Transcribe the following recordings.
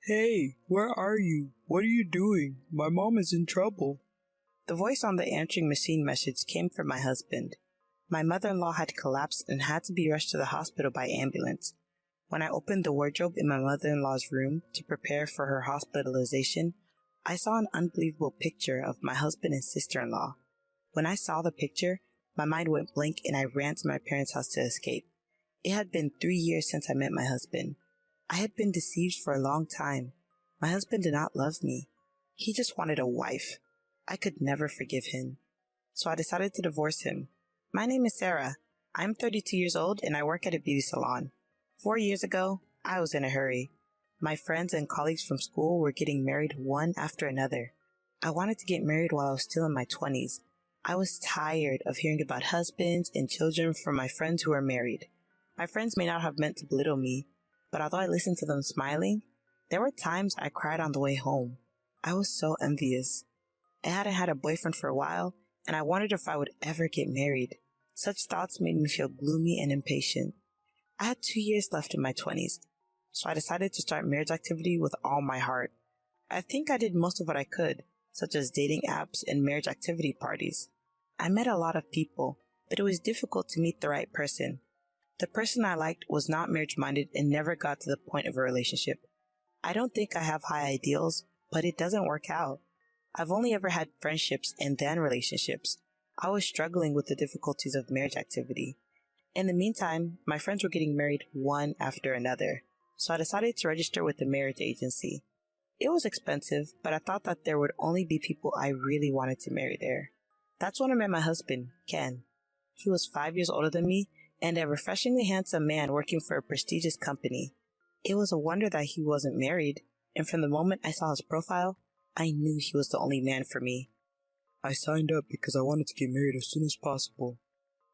Hey, where are you? What are you doing? My mom is in trouble. The voice on the answering machine message came from my husband. My mother-in-law had collapsed and had to be rushed to the hospital by ambulance. When I opened the wardrobe in my mother-in-law's room to prepare for her hospitalization, I saw an unbelievable picture of my husband and sister-in-law. When I saw the picture, my mind went blank and I ran to my parents' house to escape. It had been 3 years since I met my husband. I had been deceived for a long time. My husband did not love me. He just wanted a wife. I could never forgive him. So I decided to divorce him. My name is Sarah. I'm 32 years old and I work at a beauty salon. 4 years ago, I was in a hurry. My friends and colleagues from school were getting married one after another. I wanted to get married while I was still in my 20s. I was tired of hearing about husbands and children from my friends who were married. My friends may not have meant to belittle me, but although I listened to them smiling, there were times I cried on the way home. I was so envious. I hadn't had a boyfriend for a while, and I wondered if I would ever get married. Such thoughts made me feel gloomy and impatient. I had 2 years left in my 20s, so I decided to start marriage activity with all my heart. I think I did most of what I could, such as dating apps and marriage activity parties. I met a lot of people, but it was difficult to meet the right person. The person I liked was not marriage-minded and never got to the point of a relationship. I don't think I have high ideals, but it doesn't work out. I've only ever had friendships and then relationships. I was struggling with the difficulties of marriage activity. In the meantime, my friends were getting married one after another, so I decided to register with the marriage agency. It was expensive, but I thought that there would only be people I really wanted to marry there. That's when I met my husband, Ken. He was 5 years older than me and a refreshingly handsome man working for a prestigious company. It was a wonder that he wasn't married, and from the moment I saw his profile, I knew he was the only man for me. I signed up because I wanted to get married as soon as possible.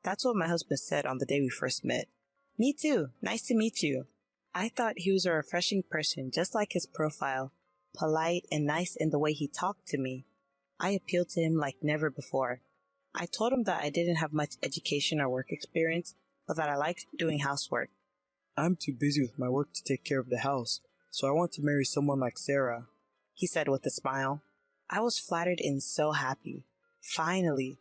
That's what my husband said on the day we first met. Me too. Nice to meet you. I thought he was a refreshing person, just like his profile, polite and nice in the way he talked to me. I appealed to him like never before. I told him that I didn't have much education or work experience, but that I liked doing housework. I'm too busy with my work to take care of the house, so I want to marry someone like Sarah, he said with a smile. I was flattered and so happy. Finally.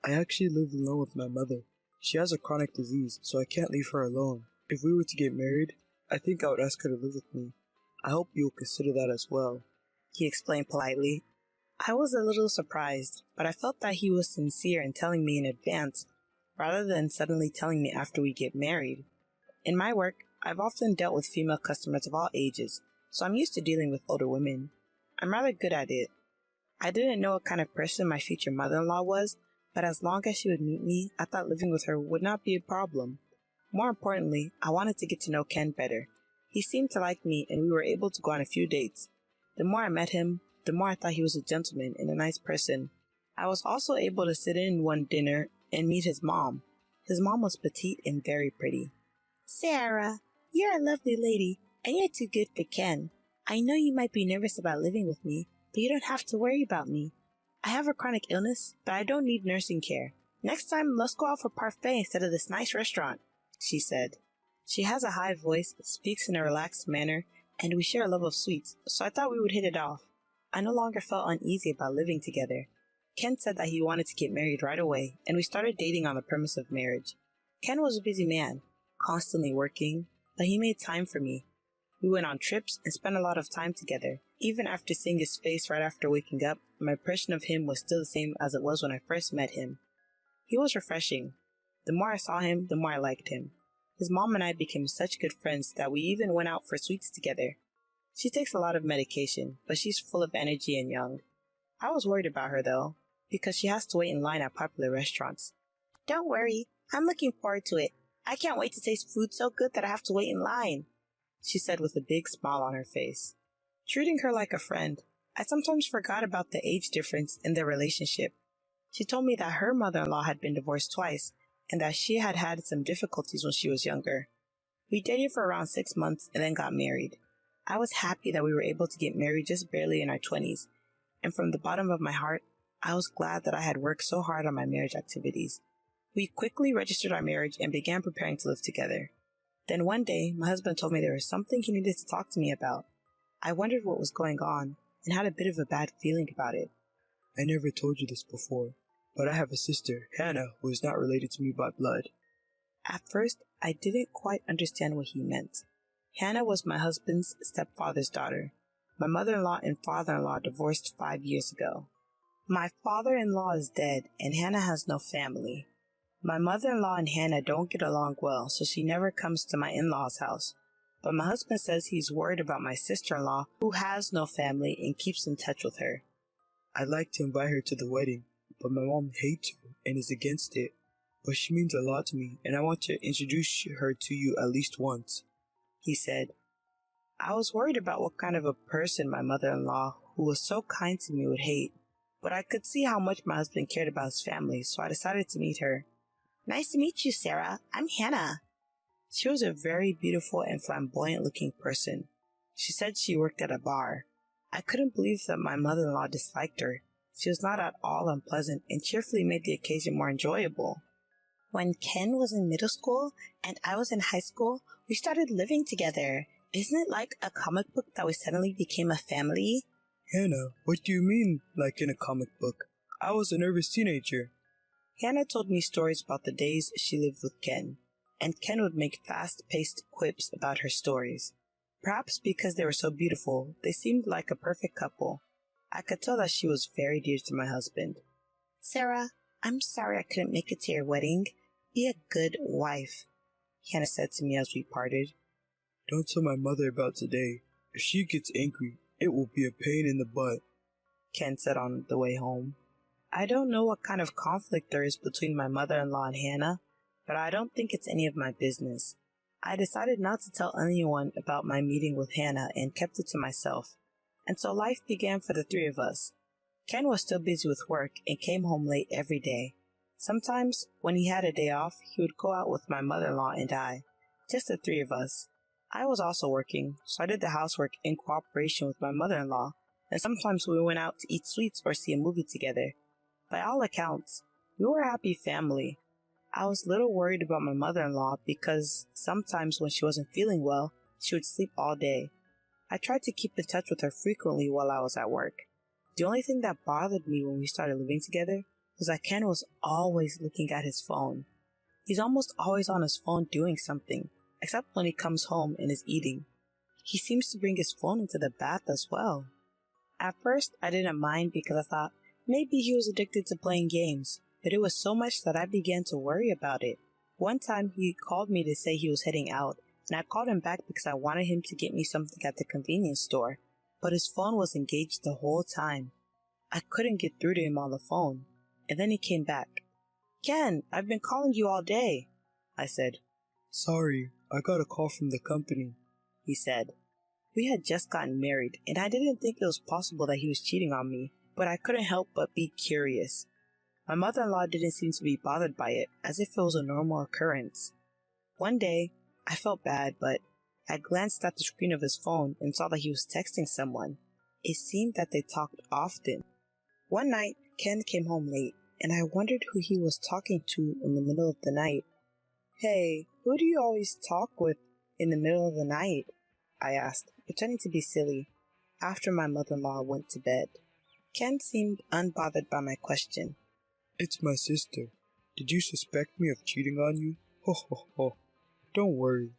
I actually live alone with my mother. She has a chronic disease, so I can't leave her alone. If we were to get married, I think I would ask her to live with me. I hope you will consider that as well, he explained politely. I was a little surprised, but I felt that he was sincere in telling me in advance, rather than suddenly telling me after we get married. In my work, I've often dealt with female customers of all ages, so I'm used to dealing with older women. I'm rather good at it. I didn't know what kind of person my future mother-in-law was, but as long as she would meet me, I thought living with her would not be a problem. More importantly, I wanted to get to know Ken better. He seemed to like me and we were able to go on a few dates. The more I met him, the more I thought he was a gentleman and a nice person. I was also able to sit in one dinner and meet his mom. His mom was petite and very pretty. Sarah, you're a lovely lady, and you're too good for Ken. I know you might be nervous about living with me, but you don't have to worry about me. I have a chronic illness, but I don't need nursing care. Next time, let's go out for parfait instead of this nice restaurant, she said. She has a high voice, speaks in a relaxed manner, and we share a love of sweets, so I thought we would hit it off. I no longer felt uneasy about living together. Ken said that he wanted to get married right away, and we started dating on the premise of marriage. Ken was a busy man, constantly working, but he made time for me. We went on trips and spent a lot of time together. Even after seeing his face right after waking up, my impression of him was still the same as it was when I first met him. He was refreshing. The more I saw him, the more I liked him. His mom and I became such good friends that we even went out for sweets together. She takes a lot of medication, but she's full of energy and young. I was worried about her though, because she has to wait in line at popular restaurants. Don't worry, I'm looking forward to it. I can't wait to taste food so good that I have to wait in line, she said with a big smile on her face. Treating her like a friend, I sometimes forgot about the age difference in their relationship. She told me that her mother-in-law had been divorced twice, and that she had had some difficulties when she was younger. We dated for around 6 months and then got married. I was happy that we were able to get married just barely in our 20s, and from the bottom of my heart, I was glad that I had worked so hard on my marriage activities. We quickly registered our marriage and began preparing to live together. Then one day, my husband told me there was something he needed to talk to me about. I wondered what was going on and had a bit of a bad feeling about it. I never told you this before, but I have a sister, Hannah, who is not related to me by blood. At first, I didn't quite understand what he meant. Hannah was my husband's stepfather's daughter. My mother-in-law and father-in-law divorced 5 years ago. My father-in-law is dead, and Hannah has no family. My mother-in-law and Hannah don't get along well, so she never comes to my in-laws' house. But my husband says he's worried about my sister-in-law, who has no family and keeps in touch with her. I'd like to invite her to the wedding, but my mom hates her and is against it. But she means a lot to me, and I want to introduce her to you at least once, he said. I was worried about what kind of a person my mother-in-law, who was so kind to me, would hate. But I could see how much my husband cared about his family, so I decided to meet her. Nice to meet you, Sarah. I'm Hannah. She was a very beautiful and flamboyant-looking person. She said she worked at a bar. I couldn't believe that my mother-in-law disliked her. She was not at all unpleasant and cheerfully made the occasion more enjoyable. When Ken was in middle school and I was in high school, we started living together. Isn't it like a comic book that we suddenly became a family? Hannah, what do you mean, like in a comic book? I was a nervous teenager. Hannah told me stories about the days she lived with Ken, and Ken would make fast-paced quips about her stories. Perhaps because they were so beautiful, they seemed like a perfect couple. I could tell that she was very dear to my husband. Sarah, I'm sorry I couldn't make it to your wedding. Be a good wife, Hannah said to me as we parted. Don't tell my mother about today. If she gets angry, it will be a pain in the butt, Ken said on the way home. I don't know what kind of conflict there is between my mother-in-law and Hannah, but I don't think it's any of my business. I decided not to tell anyone about my meeting with Hannah and kept it to myself. And so life began for the three of us. Ken was still busy with work and came home late every day. Sometimes, when he had a day off, he would go out with my mother-in-law and I, just the three of us. I was also working, so I did the housework in cooperation with my mother-in-law, and sometimes we went out to eat sweets or see a movie together. By all accounts, we were a happy family. I was a little worried about my mother-in-law because sometimes when she wasn't feeling well, she would sleep all day. I tried to keep in touch with her frequently while I was at work. The only thing that bothered me when we started living together was that Ken was always looking at his phone. He's almost always on his phone doing something, except when he comes home and is eating. He seems to bring his phone into the bath as well. At first, I didn't mind because I thought maybe he was addicted to playing games, but it was so much that I began to worry about it. One time, he called me to say he was heading out, and I called him back because I wanted him to get me something at the convenience store, but his phone was engaged the whole time. I couldn't get through to him on the phone, and then he came back. Ken, I've been calling you all day, I said. Sorry, I got a call from the company, he said. We had just gotten married, and I didn't think it was possible that he was cheating on me, but I couldn't help but be curious. My mother-in-law didn't seem to be bothered by it, as if it was a normal occurrence. One day, I felt bad, but I glanced at the screen of his phone and saw that he was texting someone. It seemed that they talked often. One night, Ken came home late, and I wondered who he was talking to in the middle of the night. Hey, who do you always talk with in the middle of the night? I asked, pretending to be silly, after my mother-in-law went to bed. Ken seemed unbothered by my question. It's my sister. Did you suspect me of cheating on you? Ho ho ho. Don't worry.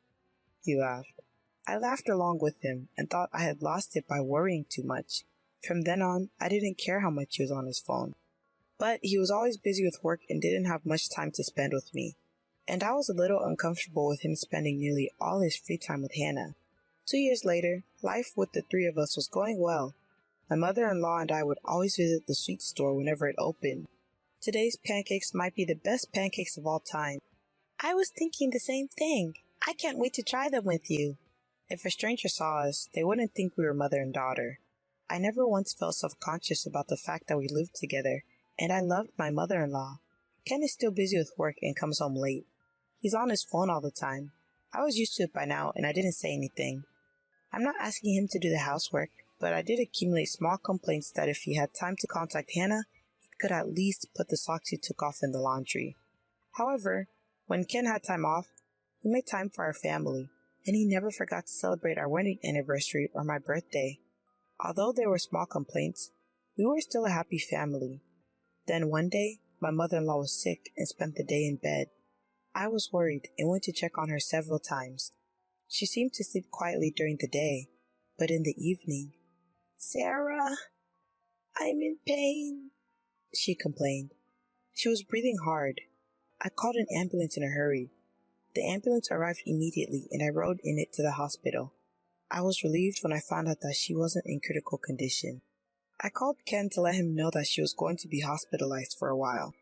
He laughed. I laughed along with him and thought I had lost it by worrying too much. From then on, I didn't care how much he was on his phone. But he was always busy with work and didn't have much time to spend with me. And I was a little uncomfortable with him spending nearly all his free time with Hannah. 2 years later, life with the three of us was going well. My mother-in-law and I would always visit the sweet store whenever it opened. Today's pancakes might be the best pancakes of all time. I was thinking the same thing. I can't wait to try them with you. If a stranger saw us, they wouldn't think we were mother and daughter. I never once felt self-conscious about the fact that we lived together, and I loved my mother-in-law. Ken is still busy with work and comes home late. He's on his phone all the time. I was used to it by now, and I didn't say anything. I'm not asking him to do the housework, but I did accumulate small complaints that if he had time to contact Hannah, he could at least put the socks he took off in the laundry. However, when Ken had time off, he made time for our family. and he never forgot to celebrate our wedding anniversary or my birthday. Although there were small complaints, we were still a happy family. Then one day, my mother-in-law was sick and spent the day in bed. I was worried and went to check on her several times. She seemed to sleep quietly during the day, but in the evening, "Sarah, I'm in pain," she complained. She was breathing hard. I called an ambulance in a hurry. The ambulance arrived immediately and I rode in it to the hospital. I was relieved when I found out that she wasn't in critical condition. I called Ken to let him know that she was going to be hospitalized for a while.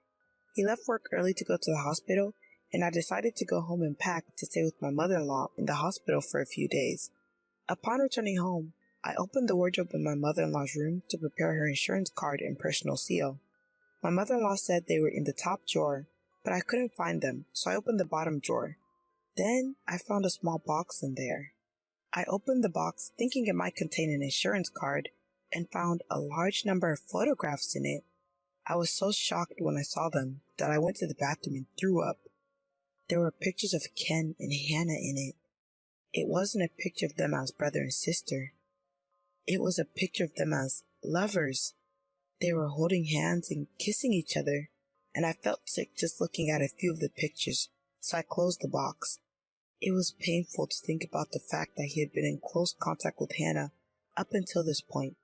He left work early to go to the hospital, and I decided to go home and pack to stay with my mother-in-law in the hospital for a few days. Upon returning home, I opened the wardrobe in my mother-in-law's room to prepare her insurance card and personal seal. My mother-in-law said they were in the top drawer, but I couldn't find them, so I opened the bottom drawer. Then I found a small box in there. I opened the box thinking it might contain an insurance card and found a large number of photographs in it. I was so shocked when I saw them that I went to the bathroom and threw up. There were pictures of Ken and Hannah in it. It wasn't a picture of them as brother and sister. It was a picture of them as lovers. They were holding hands and kissing each other, and I felt sick just looking at a few of the pictures, so I closed the box. It was painful to think about the fact that he had been in close contact with Hannah up until this point.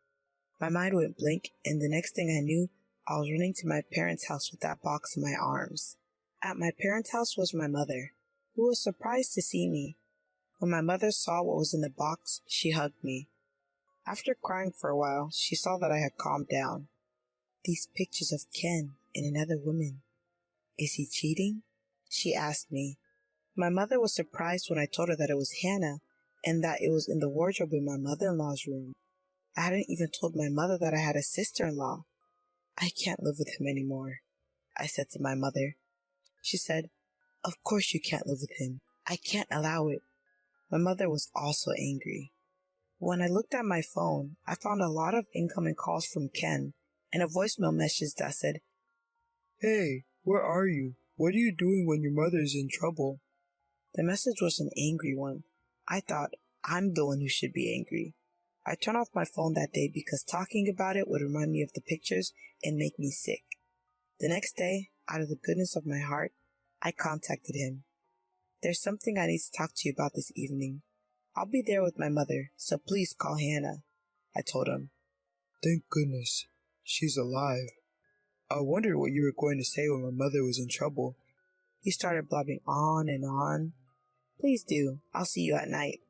My mind went blank, and the next thing I knew, I was running to my parents' house with that box in my arms. At my parents' house was my mother, who was surprised to see me. When my mother saw what was in the box, she hugged me. After crying for a while, she saw that I had calmed down. "These pictures of Ken and another woman. Is he cheating?" she asked me. My mother was surprised when I told her that it was Hannah and that it was in the wardrobe in my mother-in-law's room. I hadn't even told my mother that I had a sister-in-law. "I can't live with him anymore," I said to my mother. She said, "Of course you can't live with him. I can't allow it." My mother was also angry. When I looked at my phone, I found a lot of incoming calls from Ken and a voicemail message that said, "Hey, where are you? What are you doing when your mother is in trouble?" The message was an angry one. I thought, I'm the one who should be angry. I turned off my phone that day because talking about it would remind me of the pictures and make me sick. The next day, out of the goodness of my heart, I contacted him. "There's something I need to talk to you about this evening. I'll be there with my mother, so please call Hannah," I told him. Thank goodness, she's alive. I wondered what you were going to say when my mother was in trouble. He started blabbing on and on. "Please do. I'll see you at night."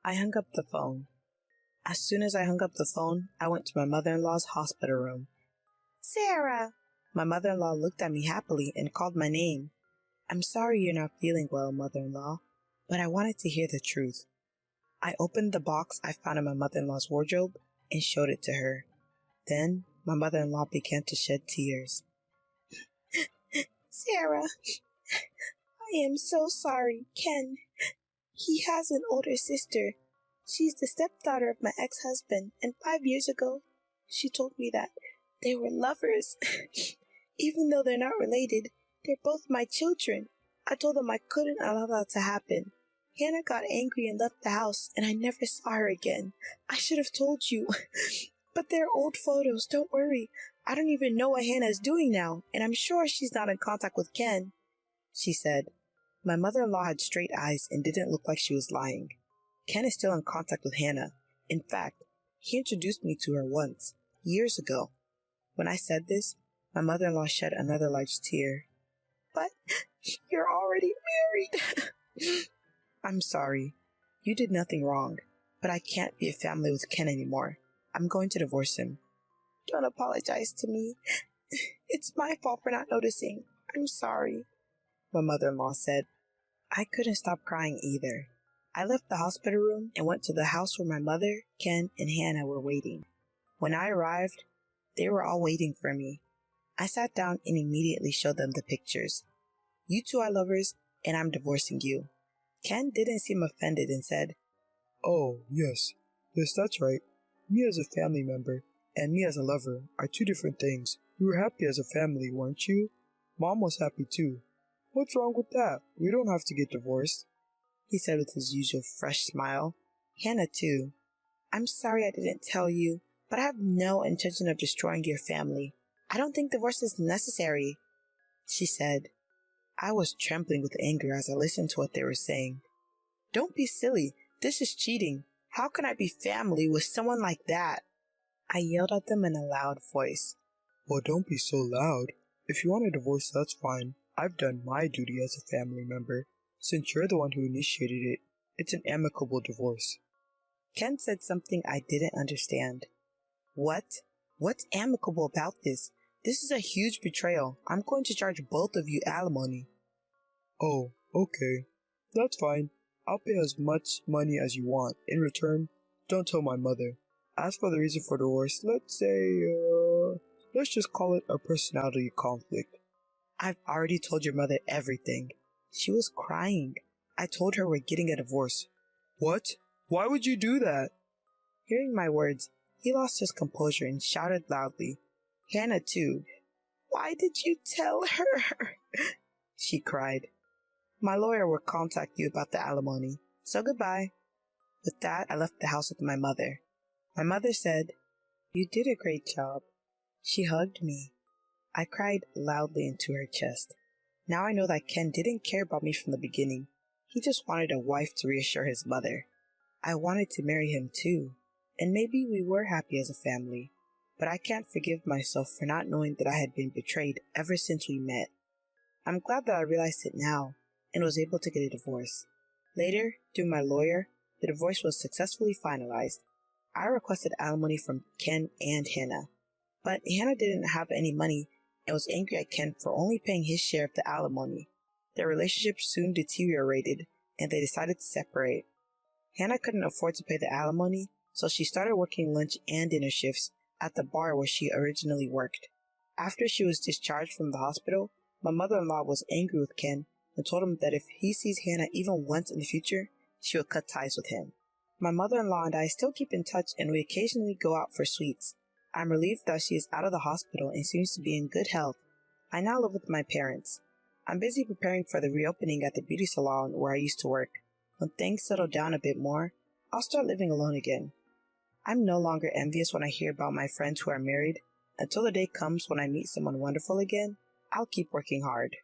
I hung up the phone. As soon as I hung up the phone, I went to my mother-in-law's hospital room. "Sarah!" My mother-in-law looked at me happily and called my name. "I'm sorry you're not feeling well, mother-in-law, but I wanted to hear the truth." I opened the box I found in my mother-in-law's wardrobe and showed it to her. Then my mother-in-law began to shed tears. "Sarah, I am so sorry, Ken. He has an older sister. She's the stepdaughter of my ex-husband, and 5 years ago, she told me that they were lovers. Even though they're not related, they're both my children. I told them I couldn't allow that to happen. Hannah got angry and left the house, and I never saw her again. I should have told you. But they're old photos, don't worry. I don't even know what Hannah is doing now, and I'm sure she's not in contact with Ken," she said. My mother-in-law had straight eyes and didn't look like she was lying. Ken is still in contact with Hannah. In fact, he introduced me to her once, years ago. When I said this, my mother-in-law shed another large tear. "But you're already married." "I'm sorry. You did nothing wrong, but I can't be a family with Ken anymore. I'm going to divorce him." "Don't apologize to me. It's my fault for not noticing. I'm sorry," my mother-in-law said. I couldn't stop crying either. I left the hospital room and went to the house where my mother, Ken, and Hannah were waiting. When I arrived, they were all waiting for me. I sat down and immediately showed them the pictures. "You two are lovers, and I'm divorcing you." Ken didn't seem offended and said, Oh, yes. Yes, that's right. Me as a family member and me as a lover are two different things. We were happy as a family, weren't you? Mom was happy too. What's wrong with that? We don't have to get divorced. he said with his usual fresh smile. Hannah, too. I'm sorry I didn't tell you, but I have no intention of destroying your family. I don't think divorce is necessary, she said. I was trembling with anger as I listened to what they were saying. Don't be silly. This is cheating. How can I be family with someone like that? I yelled at them in a loud voice. Well, don't be so loud. If you want a divorce, that's fine. I've done my duty as a family member. Since you're the one who initiated it, it's an amicable divorce. Ken said something I didn't understand. What? What's amicable about this? This is a huge betrayal. I'm going to charge both of you alimony. Oh, okay. That's fine. I'll pay as much money as you want. In return, don't tell my mother. As for the reason for divorce, let's just call it a personality conflict. I've already told your mother everything. She was crying. I told her we're getting a divorce. What? Why would you do that? Hearing my words, he lost his composure and shouted loudly. Hannah, too. Why did you tell her? She cried. My lawyer will contact you about the alimony, so goodbye. With that, I left the house with my mother. My mother said, You did a great job. She hugged me. I cried loudly into her chest. Now I know that Ken didn't care about me from the beginning. He just wanted a wife to reassure his mother. I wanted to marry him too, and maybe we were happy as a family, but I can't forgive myself for not knowing that I had been betrayed ever since we met. I'm glad that I realized it now, and was able to get a divorce. Later, through my lawyer, the divorce was successfully finalized. I requested alimony from Ken and Hannah, but Hannah didn't have any money and was angry at Ken for only paying his share of the alimony. Their relationship soon deteriorated, and they decided to separate. Hannah couldn't afford to pay the alimony, so she started working lunch and dinner shifts at the bar where she originally worked. After she was discharged from the hospital, my mother-in-law was angry with Ken and told him that if he sees Hannah even once in the future, she will cut ties with him. My mother-in-law and I still keep in touch, and we occasionally go out for sweets. I'm relieved that she is out of the hospital and seems to be in good health. I now live with my parents. I'm busy preparing for the reopening at the beauty salon where I used to work. When things settle down a bit more, I'll start living alone again. I'm no longer envious when I hear about my friends who are married. Until the day comes when I meet someone wonderful again, I'll keep working hard.